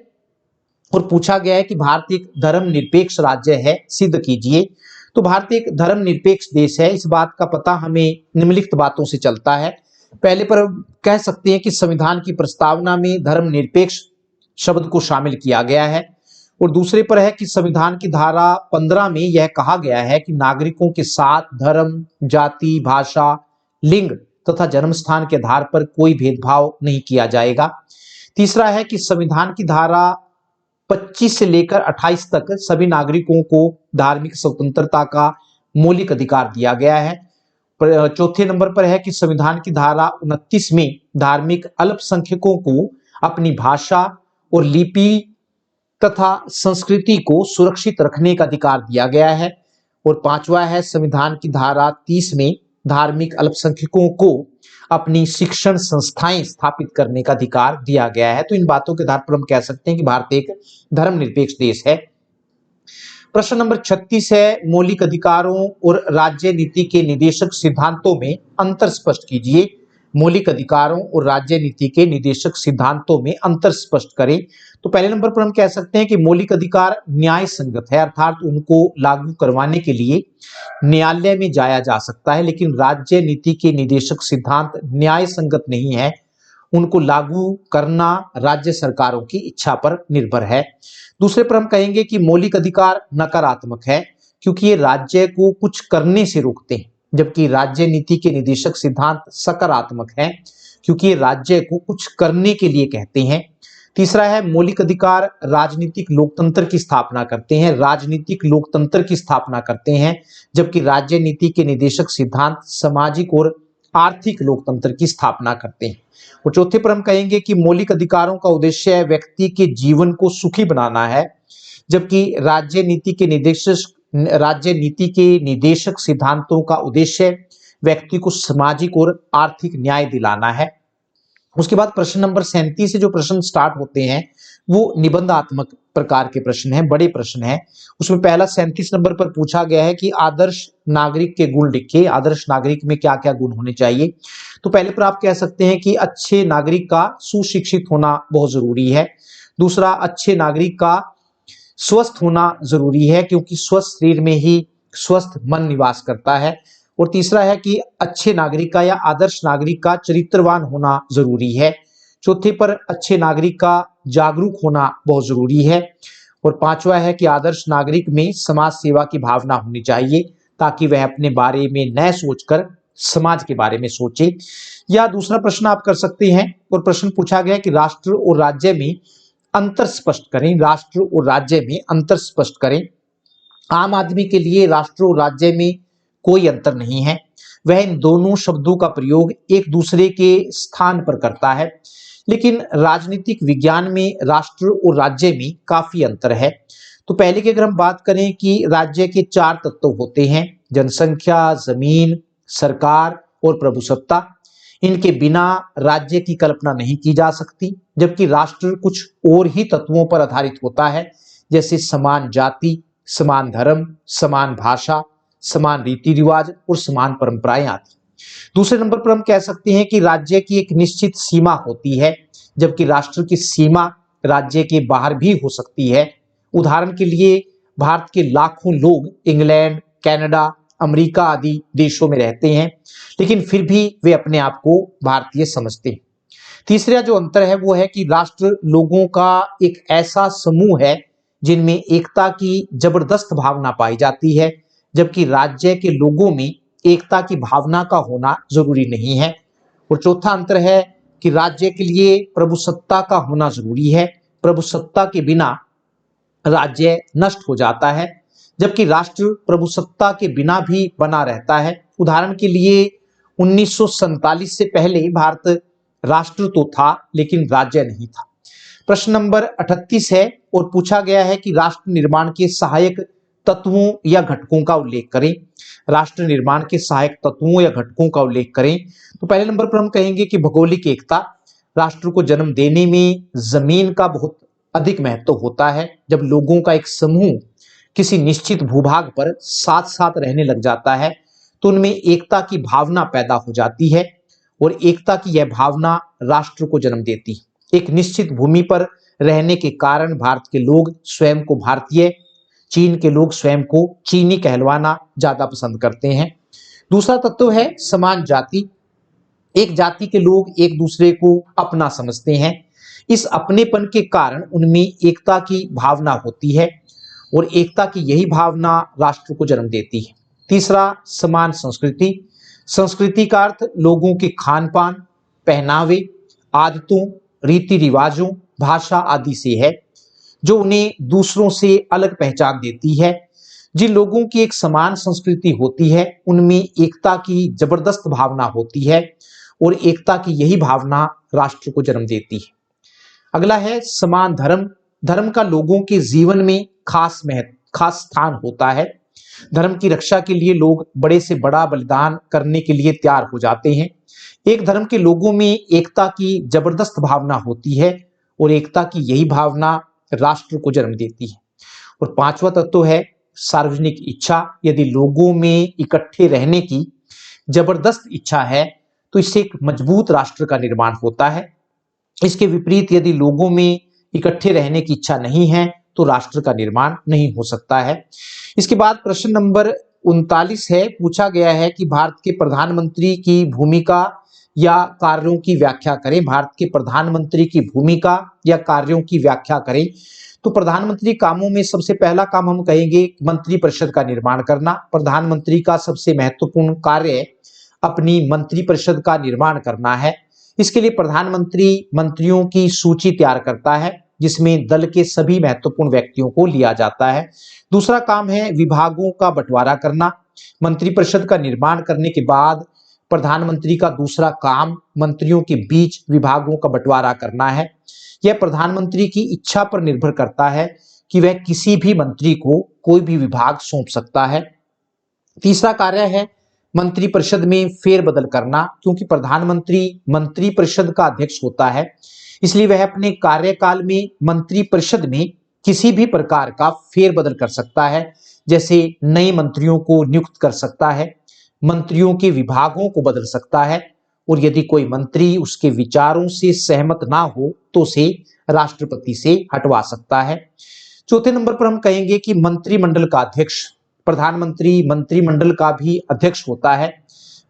और पूछा गया है कि भारत एक धर्मनिरपेक्ष राज्य है, सिद्ध कीजिए। तो भारत एक धर्मनिरपेक्ष देश है, इस बात का पता हमें निम्नलिखित बातों से चलता है। पहले पर कह सकते हैं कि संविधान की प्रस्तावना में धर्मनिरपेक्ष शब्द को शामिल किया गया है, और दूसरे पर है कि संविधान की धारा 15 में यह कहा गया है कि नागरिकों के साथ धर्म, जाति, भाषा, लिंग तथा जन्म स्थान के आधार पर कोई भेदभाव नहीं किया जाएगा। तीसरा है कि संविधान की धारा 25 से लेकर 28 तक सभी नागरिकों को धार्मिक स्वतंत्रता का मौलिक अधिकार दिया गया है। चौथे नंबर पर है कि संविधान की धारा 29 में धार्मिक अल्पसंख्यकों को अपनी भाषा और लिपि तथा संस्कृति को सुरक्षित रखने का अधिकार दिया गया है। और पांचवा है संविधान की धारा 30 में धार्मिक अल्पसंख्यकों को अपनी शिक्षण संस्थाएं स्थापित करने का अधिकार दिया गया है। तो इन बातों के आधार पर हम कह सकते हैं कि भारत एक धर्मनिरपेक्ष देश है। प्रश्न नंबर 36 है, मौलिक अधिकारों और राज्य नीति के निदेशक सिद्धांतों में अंतर स्पष्ट कीजिए। मौलिक अधिकारों और राज्य नीति के निदेशक सिद्धांतों में अंतर स्पष्ट करें। तो पहले नंबर पर हम कह सकते हैं कि मौलिक अधिकार न्याय संगत है, अर्थात उनको लागू करवाने के लिए न्यायालय में जाया जा सकता है, लेकिन राज्य नीति के निदेशक सिद्धांत न्याय संगत नहीं है, उनको लागू करना राज्य सरकारों की इच्छा पर निर्भर है। दूसरे पर हम कहेंगे कि मौलिक अधिकार नकारात्मक है, क्योंकि ये राज्य को कुछ करने से रोकते हैं, जबकि राज्य नीति के निदेशक सिद्धांत सकारात्मक है, क्योंकि ये राज्य को कुछ करने के लिए कहते हैं। तीसरा है, मौलिक अधिकार राजनीतिक लोकतंत्र की स्थापना करते हैं, राजनीतिक लोकतंत्र की स्थापना करते हैं, जबकि राज्य नीति के निदेशक सिद्धांत सामाजिक और आर्थिक लोकतंत्र की स्थापना करते हैं। और चौथे पर हम कहेंगे कि मौलिक अधिकारों का उद्देश्य व्यक्ति के जीवन को सुखी बनाना है, जबकि राज्य नीति के निदेशक सिद्धांतों का उद्देश्य व्यक्ति को सामाजिक और आर्थिक न्याय दिलाना है। उसके बाद प्रश्न नंबर 37 से जो प्रश्न स्टार्ट होते हैं वो निबंधात्मक प्रकार के प्रश्न हैं, बड़े प्रश्न हैं। उसमें पहला 37 नंबर पर पूछा गया है कि आदर्श नागरिक के गुण लिखिए। आदर्श नागरिक में क्या क्या गुण होने चाहिए। तो पहले पर आप कह सकते हैं कि अच्छे नागरिक का सुशिक्षित होना बहुत जरूरी है। दूसरा, अच्छे नागरिक का स्वस्थ होना जरूरी है, क्योंकि स्वस्थ शरीर में ही स्वस्थ मन निवास करता है। और तीसरा है कि अच्छे नागरिक का या आदर्श नागरिक का चरित्रवान होना जरूरी है। चौथे पर अच्छे नागरिक का जागरूक होना बहुत जरूरी है। और पांचवा है कि आदर्श नागरिक में समाज सेवा की भावना होनी चाहिए, ताकि वह अपने बारे में न सोचकर समाज के बारे में सोचे। या दूसरा प्रश्न आप कर सकते हैं, और प्रश्न पूछा गया कि राष्ट्र और राज्य में अंतर स्पष्ट करें। राष्ट्र और राज्य में अंतर स्पष्ट करें। आम आदमी के लिए राष्ट्र और राज्य में कोई अंतर नहीं है, वह इन दोनों शब्दों का प्रयोग एक दूसरे के स्थान पर करता है, लेकिन राजनीतिक विज्ञान में राष्ट्र और राज्य में काफी अंतर है। तो पहले की अगर हम बात करें कि राज्य के 4 तत्व होते हैं, जनसंख्या, जमीन, सरकार और प्रभुसत्ता। इनके बिना राज्य की कल्पना नहीं की जा सकती, जबकि राष्ट्र कुछ और ही तत्वों पर आधारित होता है, जैसे समान जाति, समान धर्म, समान भाषा, समान रीति रिवाज और समान परंपराएं आदि। दूसरे नंबर पर हम कह सकते हैं कि राज्य की एक निश्चित सीमा होती है, जबकि राष्ट्र की सीमा राज्य के बाहर भी हो सकती है। उदाहरण के लिए भारत के लाखों लोग इंग्लैंड, कनाडा, अमेरिका आदि देशों में रहते हैं, लेकिन फिर भी वे अपने आप को भारतीय समझते हैं। तीसरा जो अंतर है वो है कि राष्ट्र लोगों का एक ऐसा समूह है जिनमें एकता की जबरदस्त भावना पाई जाती है, जबकि राज्य के लोगों में एकता की भावना का होना जरूरी नहीं है। और चौथा अंतर है कि राज्य के लिए प्रभुसत्ता का होना जरूरी है। प्रभुसत्ता के बिना राज्य नष्ट हो जाता है, जबकि राष्ट्र प्रभुसत्ता के बिना भी बना रहता है। उदाहरण के लिए 1947 से पहले भारत राष्ट्र तो था, लेकिन राज्य नहीं था। प्रश्न नंबर 38 है, और पूछा गया है कि राष्ट्र निर्माण के सहायक तत्वों या घटकों का उल्लेख करें। राष्ट्र निर्माण के सहायक तत्वों या घटकों का उल्लेख करें। तो पहले नंबर पर हम कहेंगे कि भौगोलिक एकता। राष्ट्र को जन्म देने में जमीन का बहुत अधिक महत्व होता है। जब लोगों का एक समूह किसी निश्चित भूभाग पर साथ साथ रहने लग जाता है, तो उनमें एकता की भावना पैदा हो जाती है, और एकता की यह भावना राष्ट्र को जन्म देती है। एक निश्चित भूमि पर रहने के कारण भारत के लोग स्वयं को भारतीय, चीन के लोग स्वयं को चीनी कहलवाना ज्यादा पसंद करते हैं। दूसरा तत्व है समान जाति। एक जाति के लोग एक दूसरे को अपना समझते हैं। इस अपनेपन के कारण उनमें एकता की भावना होती है और एकता की यही भावना राष्ट्र को जन्म देती है। तीसरा समान संस्कृति। संस्कृति का अर्थ लोगों के खान पान, पहनावे, आदतों, रीति रिवाजों, भाषा आदि से है, जो उन्हें दूसरों से अलग पहचान देती है। जिन लोगों की एक समान संस्कृति होती है उनमें एकता की जबरदस्त भावना होती है और एकता की यही भावना राष्ट्र को जन्म देती है। अगला है समान धर्म। धर्म का लोगों के जीवन में खास स्थान होता है। धर्म की रक्षा के लिए लोग बड़े से बड़ा बलिदान करने के लिए तैयार हो जाते हैं। एक धर्म के लोगों में एकता की जबरदस्त भावना होती है और एकता की यही भावना राष्ट्र को जन्म देती है। और पांचवा तत्व है सार्वजनिक इच्छा। यदि लोगों में इकट्ठे रहने की जबरदस्त इच्छा है तो इससे एक मजबूत राष्ट्र का निर्माण होता है। इसके विपरीत यदि लोगों में इकट्ठे रहने की इच्छा नहीं है तो राष्ट्र का निर्माण नहीं हो सकता है। इसके बाद प्रश्न नंबर 39 है, पूछा गया है कि भारत के प्रधानमंत्री की भूमिका या कार्यों की व्याख्या करें। भारत के प्रधानमंत्री की भूमिका या कार्यों की व्याख्या करें। तो प्रधानमंत्री कामों में सबसे पहला काम हम कहेंगे मंत्रिपरिषद का निर्माण करना। प्रधानमंत्री का सबसे महत्वपूर्ण कार्य अपनी मंत्रिपरिषद का निर्माण करना है। इसके लिए प्रधानमंत्री मंत्रियों की सूची तैयार करता है जिसमें दल के सभी महत्वपूर्ण व्यक्तियों को लिया जाता है। दूसरा काम है विभागों का बंटवारा करना। मंत्रिपरिषद का निर्माण करने के बाद प्रधानमंत्री का दूसरा काम मंत्रियों के बीच विभागों का बंटवारा करना है। यह प्रधानमंत्री की इच्छा पर निर्भर करता है कि वह किसी भी मंत्री को कोई भी विभाग सौंप सकता है। तीसरा कार्य है मंत्रिपरिषद में फेरबदल करना। क्योंकि प्रधानमंत्री मंत्रिपरिषद का अध्यक्ष होता है इसलिए वह अपने कार्यकाल में मंत्रिपरिषद में किसी भी प्रकार का फेरबदल कर सकता है। जैसे नए मंत्रियों को नियुक्त कर सकता है, मंत्रियों के विभागों को बदल सकता है और यदि कोई मंत्री उसके विचारों से सहमत ना हो तो उसे राष्ट्रपति से हटवा सकता है। चौथे नंबर पर हम कहेंगे कि मंत्रिमंडल का अध्यक्ष। प्रधानमंत्री मंत्रिमंडल का भी अध्यक्ष होता है।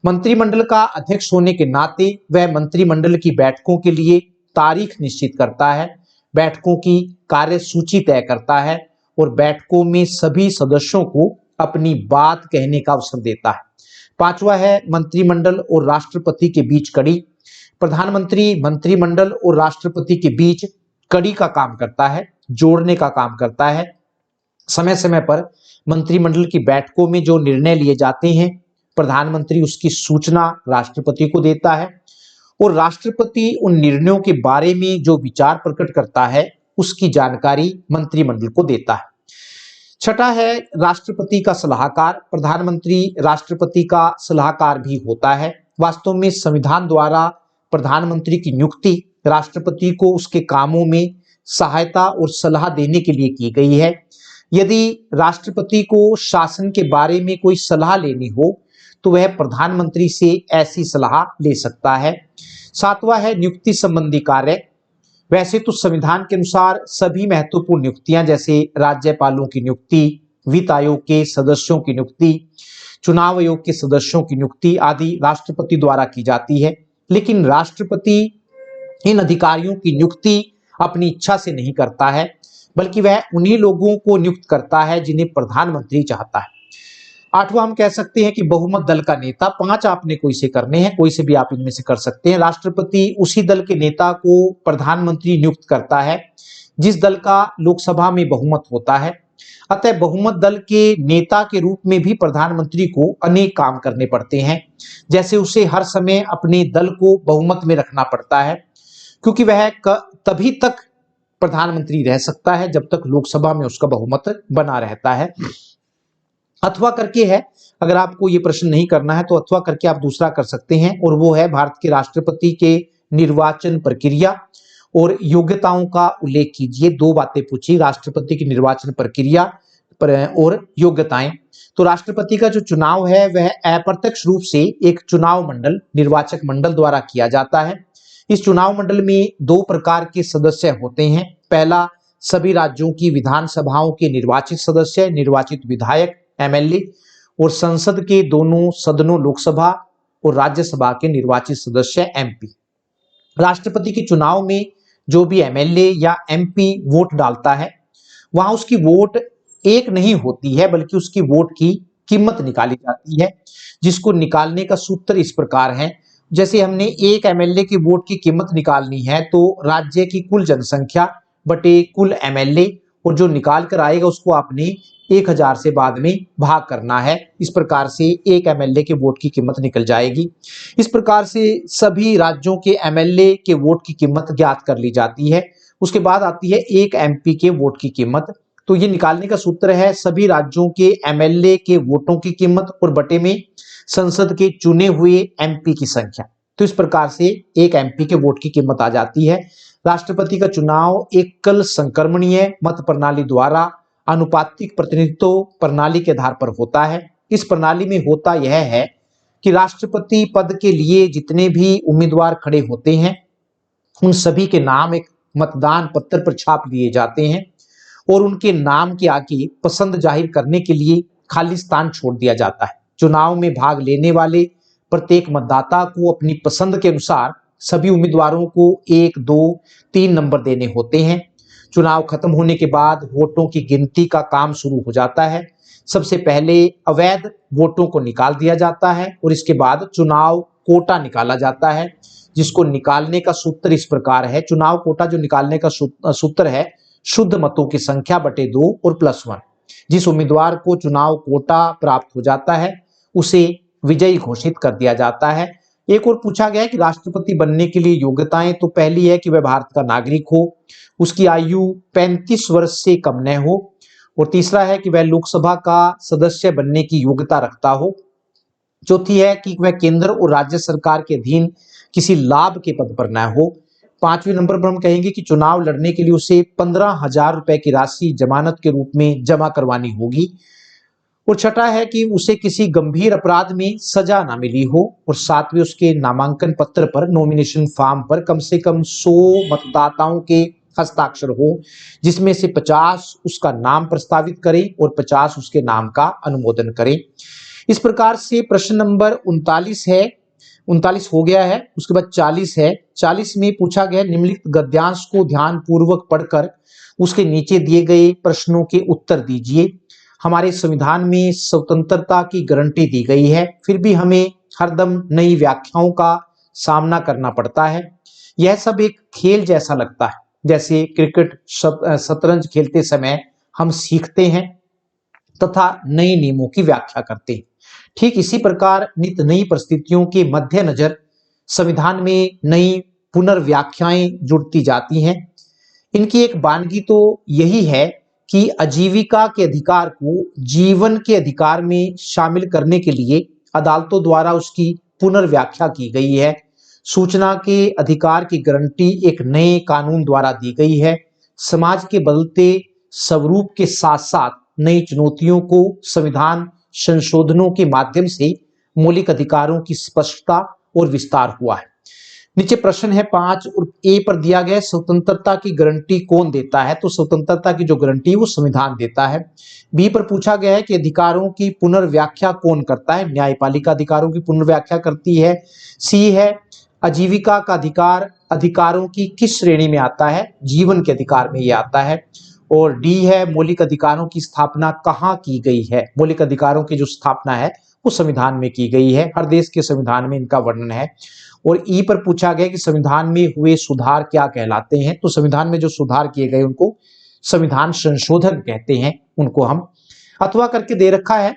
मंत्रिमंडल का अध्यक्ष होने के नाते वह मंत्रिमंडल की बैठकों के लिए तारीख निश्चित करता है, बैठकों की कार्यसूची तय करता है और बैठकों में सभी सदस्यों को अपनी बात कहने का अवसर देता है। पांचवा है मंत्रिमंडल और राष्ट्रपति के बीच कड़ी। प्रधानमंत्री मंत्रिमंडल और राष्ट्रपति के बीच कड़ी का काम करता है, जोड़ने का काम करता है। समय समय पर मंत्रिमंडल की बैठकों में जो निर्णय लिए जाते हैं प्रधानमंत्री उसकी सूचना राष्ट्रपति को देता है और राष्ट्रपति उन निर्णयों के बारे में जो विचार प्रकट करता है उसकी जानकारी मंत्रिमंडल को देता है। छठा है राष्ट्रपति का सलाहकार। प्रधानमंत्री राष्ट्रपति का सलाहकार भी होता है। वास्तव में संविधान द्वारा प्रधानमंत्री की नियुक्ति राष्ट्रपति को उसके कामों में सहायता और सलाह देने के लिए की गई है। यदि राष्ट्रपति को शासन के बारे में कोई सलाह लेनी हो तो वह प्रधानमंत्री से ऐसी सलाह ले सकता है। सातवां है नियुक्ति संबंधी कार्य। वैसे तो संविधान के अनुसार सभी महत्वपूर्ण नियुक्तियां जैसे राज्यपालों की नियुक्ति, वित्त आयोग के सदस्यों की नियुक्ति, चुनाव आयोग के सदस्यों की नियुक्ति आदि राष्ट्रपति द्वारा की जाती है, लेकिन राष्ट्रपति इन अधिकारियों की नियुक्ति अपनी इच्छा से नहीं करता है बल्कि वह उन्हीं लोगों को नियुक्त करता है जिन्हें प्रधानमंत्री चाहता है। आठवां हम कह सकते हैं कि बहुमत दल का नेता। 5 आपने कोई से करने हैं, कोई से भी आप इनमें से कर सकते हैं। राष्ट्रपति उसी दल के नेता को प्रधानमंत्री नियुक्त करता है जिस दल का लोकसभा में बहुमत होता है। अतः बहुमत दल के नेता के रूप में भी प्रधानमंत्री को अनेक काम करने पड़ते हैं। जैसे उसे हर समय अपने दल को बहुमत में रखना पड़ता है क्योंकि वह तभी तक प्रधानमंत्री रह सकता है जब तक लोकसभा में उसका बहुमत बना रहता है। अथवा करके है, अगर आपको ये प्रश्न नहीं करना है तो अथवा करके आप दूसरा कर सकते हैं और वो है भारत के राष्ट्रपति के निर्वाचन प्रक्रिया और योग्यताओं का उल्लेख कीजिए। 2 बातें पूछी, राष्ट्रपति की निर्वाचन प्रक्रिया और योग्यताएं। तो राष्ट्रपति का जो चुनाव है वह अप्रत्यक्ष रूप से एक चुनाव मंडल, निर्वाचक मंडल द्वारा किया जाता है। इस चुनाव मंडल में दो प्रकार के सदस्य होते हैं। पहला, सभी राज्यों की विधानसभाओं के निर्वाचित सदस्य, निर्वाचित विधायक एमएलए, और संसद के दोनों सदनों लोकसभा और राज्यसभा के निर्वाचित सदस्य एमपी। राष्ट्रपति के चुनाव में जो भी एमएलए या एमपी वोट डालता है, वहां उसकी वोट एक नहीं होती है, बल्कि उसकी वोट की कीमत निकाली जाती है, जिसको निकालने का सूत्र इस प्रकार है। जैसे हमने एक एमएलए की वोट की कीमत निकालनी है, तो राज्य की कुल जनसंख्या बटे कुल एमएलए, और जो निकाल कर आएगा उसको आपने 1000 से बाद में भाग करना है। इस प्रकार से एक एमएलए के वोट की कीमत निकल जाएगी। इस प्रकार से सभी राज्यों के एमएलए के वोट की कीमत ज्ञात कर ली जाती है। उसके बाद आती है एक एमपी के वोट की कीमत। तो ये निकालने का सूत्र है सभी राज्यों के एमएलए के वोटों की कीमत और बटे में संसद के चुने हुए एमपी की संख्या। तो इस प्रकार से एक एमपी के वोट की कीमत आ जाती है। राष्ट्रपति का चुनाव एकल संक्रमणीय मत प्रणाली द्वारा आनुपातिक प्रतिनिधित्व प्रणाली के आधार पर होता है। इस प्रणाली में होता यह है कि राष्ट्रपति पद के लिए जितने भी उम्मीदवार खड़े होते हैं, उन सभी के नाम एक मतदान पत्र पर छाप लिए जाते हैं और उनके नाम के आगे पसंद जाहिर करने के लिए खाली स्थान छोड़ दिया जाता है। चुनाव में भाग लेने वाले प्रत्येक मतदाता को अपनी पसंद के अनुसार सभी उम्मीदवारों को 1, 2, 3 नंबर देने होते हैं। चुनाव खत्म होने के बाद वोटों की गिनती का काम शुरू हो जाता है। सबसे पहले अवैध वोटों को निकाल दिया जाता है और इसके बाद चुनाव कोटा निकाला जाता है, जिसको निकालने का सूत्र इस प्रकार है। चुनाव कोटा जो निकालने का सूत्र है, शुद्ध मतों की संख्या बटे 2 और +1। जिस उम्मीदवार को चुनाव कोटा प्राप्त हो जाता है उसे विजयी घोषित कर दिया जाता है। एक और पूछा गया है कि राष्ट्रपति बनने के लिए योग्यताएं, तो पहली है कि वह भारत का नागरिक हो, उसकी आयु 35 वर्ष से कम न हो, और तीसरा है कि वह लोकसभा का सदस्य बनने की योग्यता रखता हो। चौथी है कि वह केंद्र और राज्य सरकार के अधीन किसी लाभ के पद पर न हो। 5वें नंबर पर हम कहेंगे कि चुनाव लड़ने के लिए उसे 15,000 रुपए की राशि जमानत के रूप में जमा करवानी होगी। और छठा है कि उसे किसी गंभीर अपराध में सजा ना मिली हो। और 7वें, उसके नामांकन पत्र पर, नॉमिनेशन फॉर्म पर कम से कम 100 मतदाताओं के हस्ताक्षर हो, जिसमें से 50 उसका नाम प्रस्तावित करें और 50 उसके नाम का अनुमोदन करें। इस प्रकार से प्रश्न नंबर 39 है, 39 हो गया है। उसके बाद 40 है। 40 में पूछा गया निम्नलिखित गद्यांश को ध्यान पूर्वक पढ़कर उसके नीचे दिए गए प्रश्नों के उत्तर दीजिए। हमारे संविधान में स्वतंत्रता की गारंटी दी गई है, फिर भी हमें हरदम नई व्याख्याओं का सामना करना पड़ता है। यह सब एक खेल जैसा लगता है, जैसे क्रिकेट, शतरंज खेलते समय हम सीखते हैं तथा नए नियमों की व्याख्या करते हैं। ठीक इसी प्रकार नित नई परिस्थितियों के मद्देनजर संविधान में नई पुनर्व्याख्याएं जुड़ती जाती हैं। इनकी एक वानगी तो यही है कि आजीविका के अधिकार को जीवन के अधिकार में शामिल करने के लिए अदालतों द्वारा उसकी पुनर्व्याख्या की गई है। सूचना के अधिकार की गारंटी एक नए कानून द्वारा दी गई है। समाज के बदलते स्वरूप के साथ साथ नई चुनौतियों को संविधान संशोधनों के माध्यम से मौलिक अधिकारों की स्पष्टता और विस्तार हुआ है। नीचे प्रश्न है 5 और ए पर दिया गया स्वतंत्रता की गारंटी कौन देता है, तो स्वतंत्रता की जो गारंटी है वो संविधान देता है। बी पर पूछा गया है कि अधिकारों की पुनर्व्याख्या कौन करता है, न्यायपालिका अधिकारों की पुनर्व्याख्या करती है। सी है आजीविका का अधिकार अधिकारों की किस श्रेणी में आता है, जीवन के अधिकार में यह आता है। और डी है मौलिक अधिकारों की स्थापना कहाँ की गई है, मौलिक अधिकारों की जो स्थापना है वो संविधान में की गई है, हर देश के संविधान में इनका वर्णन है। और ई पर पूछा गया कि संविधान में हुए सुधार क्या कहलाते हैं, तो संविधान में जो सुधार किए गए उनको संविधान संशोधन कहते हैं, उनको हम अथवा करके दे रखा है।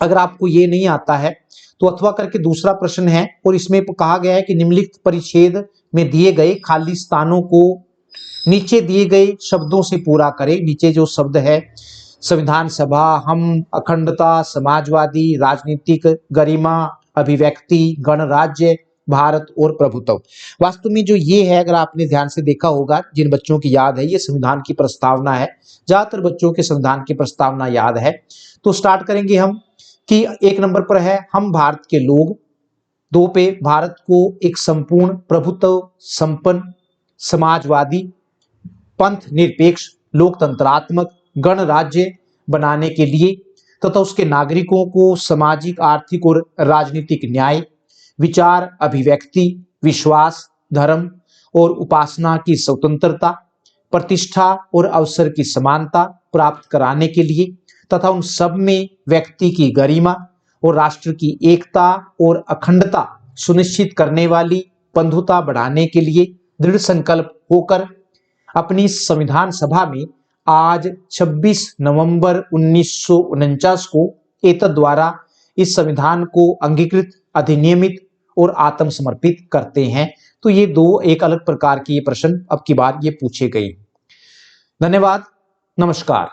अगर आपको ये नहीं आता है तो अथवा करके दूसरा प्रश्न है और इसमें कहा गया है कि निम्नलिखित परिच्छेद में दिए गए खाली स्थानों को नीचे दिए गए शब्दों से पूरा करें। नीचे जो शब्द है संविधान सभा, हम, अखंडता, समाजवादी, राजनीतिक, गरिमा, अभिव्यक्ति, गणराज्य, भारत और प्रभुत्व। वास्तव में जो ये है, अगर आपने ध्यान से देखा होगा, जिन बच्चों की याद है, ये संविधान की प्रस्तावना है। ज्यादातर बच्चों के संविधान की प्रस्तावना याद है। तो स्टार्ट करेंगे हम कि 1 नंबर पर है हम भारत के लोग, 2 पे भारत को एक संपूर्ण प्रभुत्व संपन्न समाजवादी पंथ निरपेक्ष लोकतंत्रात्मक गणराज्य बनाने के लिए तथा उसके नागरिकों को सामाजिक आर्थिक और राजनीतिक न्याय विचार अभिव्यक्ति विश्वास धर्म और उपासना की स्वतंत्रता प्रतिष्ठा और अवसर की समानता प्राप्त कराने के लिए तथा उन सब में व्यक्ति की गरिमा और राष्ट्र की एकता और अखंडता सुनिश्चित करने वाली बंधुता बढ़ाने के लिए दृढ़ संकल्प होकर अपनी संविधान सभा में आज 26 नवंबर 1949 को एतद द्वारा इस संविधान को अंगीकृत अधिनियमित और आत्मसमर्पित करते हैं। तो ये दो एक अलग प्रकार के ये प्रश्न अब की बार ये पूछे गए। धन्यवाद, नमस्कार।